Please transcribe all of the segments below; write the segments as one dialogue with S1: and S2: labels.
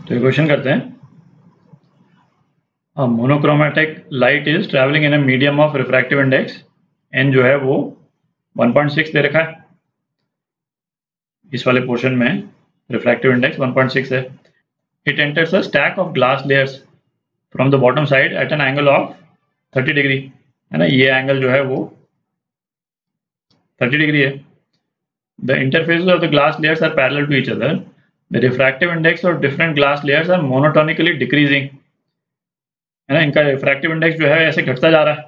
S1: तो ये क्वेश्चन करते हैं, monochromatic light is travelling in a medium of refractive index n जो है वो 1.6 दे रखा है। इस वाले पोर्शन में रिफ्रैक्टिव इंडेक्स 1.6 है। It enters a stack of glass layers from the bottom side at an angle of 30 degree, है ना। ये एंगल जो है वो 30 डिग्री है। The interfaces of the glass layers are parallel to each other. The refractive index of different glass layers are monotonically decreasing, है ना। इनका रिफ्रैक्टिव इंडेक्स जो है ऐसे घटता जा रहा है,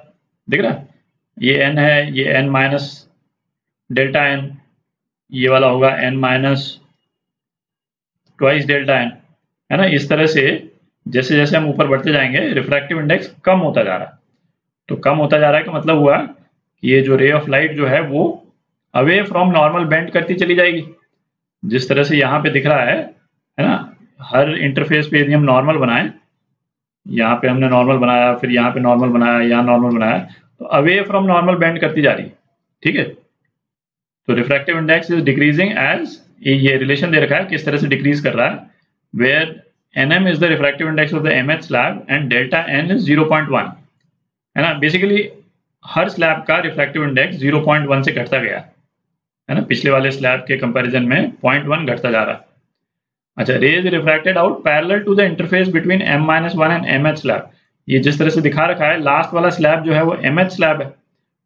S1: दिख रहा है। ये n है, ये n माइनस डेल्टा n, ये वाला होगा n minus twice delta n, है ना। इस तरह से जैसे जैसे हम ऊपर बढ़ते जाएंगे रिफ्रैक्टिव इंडेक्स कम होता जा रहा है। तो कम होता जा रहा है का मतलब हुआ कि ये जो रे ऑफ लाइट जो है वो अवे फ्रॉम नॉर्मल बेंड करती चली जाएगी। जिस तरह से यहाँ पे दिख रहा है ना। हर इंटरफेस पे यदि हम नॉर्मल बनाएं, यहाँ पे हमने नॉर्मल बनाया, फिर यहाँ पे नॉर्मल बनाया, यहाँ नॉर्मल बनाया, तो अवे फ्रॉम नॉर्मल बेंड करती जा रही है, ठीक है। तो refractive index is decreasing as, ये रिलेशन दे रखा है किस तरह से डिक्रीज कर रहा है, where nm is the refractive index of the mth slab and delta n is 0.1, है ना। बेसिकली हर स्लैब का रिफ्रैक्टिव इंडेक्स 0.1 से घटता गया, है ना। पिछले वाले स्लैब के कंपैरिजन में 0.1 घटता जा रहा है। अच्छा, rays refracted out parallel to the interface between m-1 and mth slab. ये जिस तरह से दिखा रखा है, लास्ट वाला स्लैब जो है वो mth स्लैब है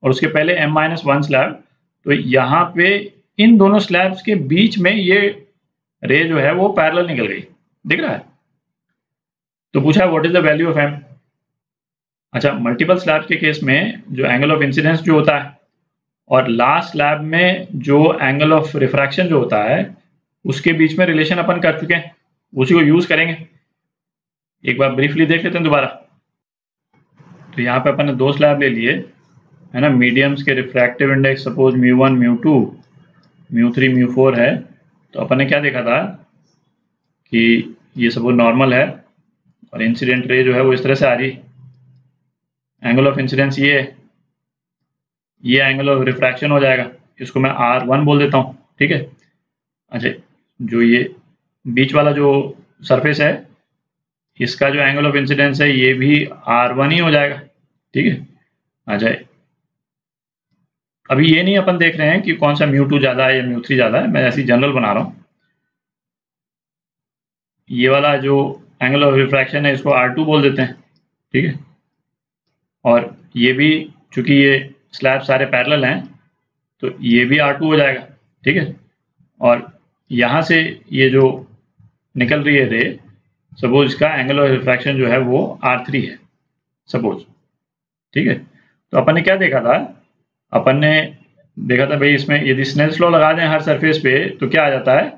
S1: और उसके पहले m-1 स्लैब। तो यहाँ पे इन दोनों स्लैब्स के बीच में ये रे जो है वो पैरेलल निकल गई, दिख रहा है। तो पूछा what is the value of m। अच्छा, मल्टीपल स्लैब के केस में जो एंगल ऑफ इंसिडेंस जो होता है और लास्ट स्लैब में जो एंगल ऑफ रिफ्रैक्शन जो होता है उसके बीच में रिलेशन अपन कर चुके हैं, उसी को यूज करेंगे। एक बार ब्रीफली देख लेते हैं दोबारा। तो यहाँ पे अपन ने दो स्लैब ले लिए, है ना। मीडियम्स के रिफ्रैक्टिव इंडेक्स सपोज μ1 μ2 μ3 μ4 है। तो अपन ने क्या देखा था कि ये सपोज नॉर्मल है और इंसिडेंट रे जो है वो इस तरह से आ रही है। एंगल ऑफ इंसिडेंस ये है, ये एंगल ऑफ रिफ्रैक्शन हो जाएगा, इसको मैं R1 बोल देता हूँ, ठीक है। अच्छा, जो ये बीच वाला जो सरफेस है इसका जो एंगल ऑफ इंसिडेंस है ये भी R1 ही हो जाएगा, ठीक है। अच्छा, अभी ये नहीं अपन देख रहे हैं कि कौन सा μ2 ज़्यादा है या μ3 ज़्यादा है, मैं ऐसी जनरल बना रहा हूँ। ये वाला जो एंगल ऑफ रिफ्रैक्शन है इसको R2 बोल देते हैं, ठीक है। और ये भी चूंकि ये स्लैब सारे पैरेलल हैं तो ये भी R2 हो जाएगा, ठीक है। और यहाँ से ये जो निकल रही है रे, सपोज इसका एंगल ऑफ रिफ्रैक्शन जो है वो R3 है सपोज, ठीक है। तो अपन ने क्या देखा था, अपन ने देखा था भाई इसमें यदि स्नेल्स लॉ लगा दें हर सरफेस पे तो क्या आ जाता है,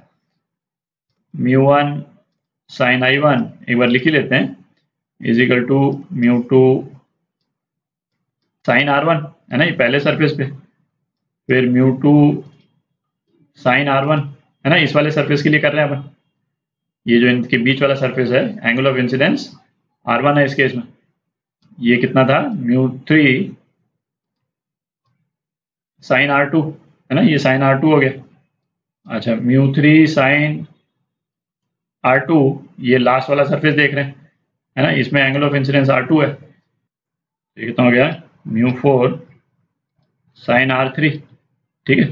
S1: μ1 sin I1 एक बार लिख ही लेते हैं is equal to μ2 sin R1, है ना। ये पहले सरफेस पे, फिर μ2 sin R1, है ना। इस वाले सरफेस के लिए कर रहे हैं अपन। ये जो इनके बीच वाला सरफेस है एंगल ऑफ इंसिडेंस R1 है इस केस में। ये कितना था, μ3 sin R2, है ना। ये sin R2 हो गया। अच्छा, μ3 sin R2 ये लास्ट वाला सरफेस देख रहे हैं, है ना। इसमें एंगल ऑफ इंसिडेंस R2 है, ये कितना हो गया, μ4 sin R3, ठीक है।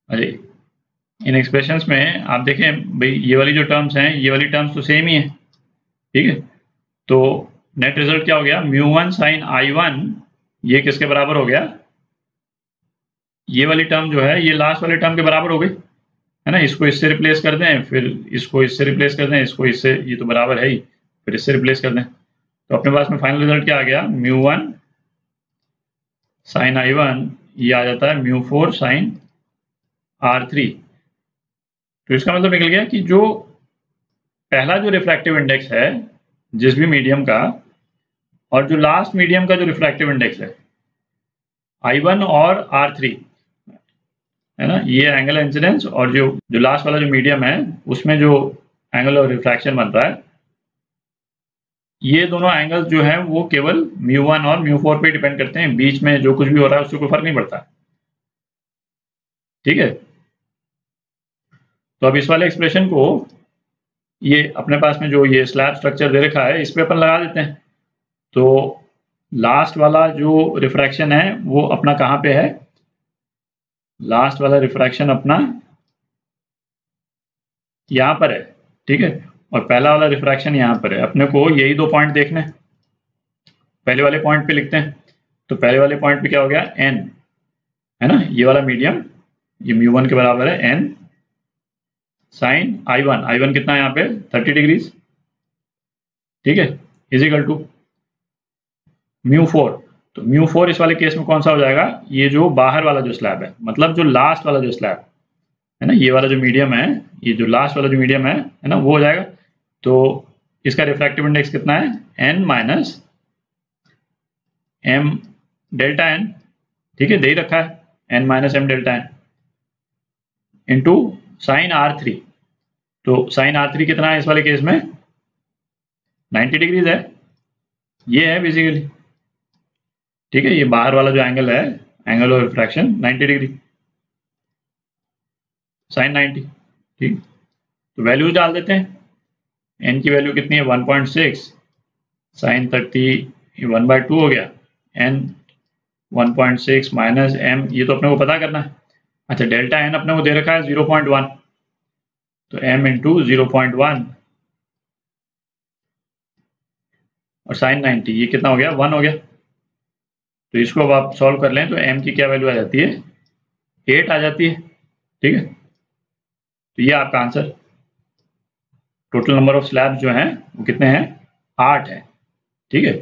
S1: अरे इन एक्सप्रेशंस में आप देखें भाई ये वाली जो टर्म्स हैं ये वाली टर्म्स तो सेम ही है, ठीक है। तो नेट रिजल्ट क्या हो गया, μ1 sin I1 ये किसके बराबर हो गया, ये वाली टर्म जो है ये लास्ट वाले टर्म के बराबर हो गई, है ना। इसको इससे रिप्लेस कर दें, फिर इसको इससे रिप्लेस कर दें, इसको इससे, ये तो बराबर है ही, फिर इससे रिप्लेस कर दें। तो अपने पास में फाइनल रिजल्ट क्या आ गया, μ1 sin I1 ये आ जाता है μ4 sin R3। तो इसका मतलब निकल गया कि जो पहला जो रिफ्रैक्टिव इंडेक्स है जिस भी मीडियम का और जो लास्ट मीडियम का जो रिफ्रैक्टिव इंडेक्स है I1 और R3, है ना, ये एंगल इंसिडेंस और जो लास्ट वाला जो मीडियम है उसमें जो एंगल ऑफ रिफ्रैक्शन बन रहा है, ये दोनों एंगल्स जो है वो केवल μ1 और μ4 पे डिपेंड करते हैं। बीच में जो कुछ भी हो रहा है उससे कोई फर्क नहीं पड़ता, ठीक है। तो अब इस वाले एक्सप्रेशन को ये अपने पास में जो ये स्लैब स्ट्रक्चर दे रखा है इस पे अपन लगा देते हैं। तो लास्ट वाला जो रिफ्रैक्शन है वो अपना कहाँ पे है, लास्ट वाला रिफ्रैक्शन अपना यहाँ पर है, ठीक है, और पहला वाला रिफ्रैक्शन यहाँ पर है। अपने को यही दो पॉइंट देखने, पहले वाले पॉइंट पे लिखते हैं। तो पहले वाले पॉइंट पे क्या हो गया, n है ना, ये वाला मीडियम, ये μ1 के बराबर है n साइन I1 कितना है यहाँ पे 30 डिग्रीज, ठीक है, इज इक्वल टू μ4। तो μ4 इस वाले केस में कौन सा हो जाएगा, ये जो बाहर वाला जो स्लैब है, मतलब जो लास्ट वाला जो स्लैब है ना, ये वाला जो मीडियम है, ये जो लास्ट वाला जो मीडियम है ना, वो हो जाएगा। तो इसका रिफ्रैक्टिव इंडेक्स कितना है, n minus m delta n, ठीक है, दे ही रखा है n minus m delta n into sine R3। तो साइन R3 कितना है इस वाले केस में 90 डिग्रीज है, ये है बेसिकली, ठीक है, ये बाहर वाला जो एंगल है, angle of refraction 90 degree, sine 90, ठीक। तो वैल्यूज डाल देते हैं, n की वैल्यू कितनी है 1.6, साइन 30 1/2 हो गया, n 1.6 माइनस m, ये तो अपने को पता करना है। अच्छा, डेल्टा n अपने को दे रखा है 0.1, तो m इंटू 0.1 और साइन 90, ये कितना हो गया 1 हो गया। तो इसको अब आप सॉल्व कर लें तो m की क्या वैल्यू आ जाती है 8 आ जाती है, ठीक है। तो ये आपका answer, total number of slabs जो हैं वो कितने हैं 8 है, ठीक है।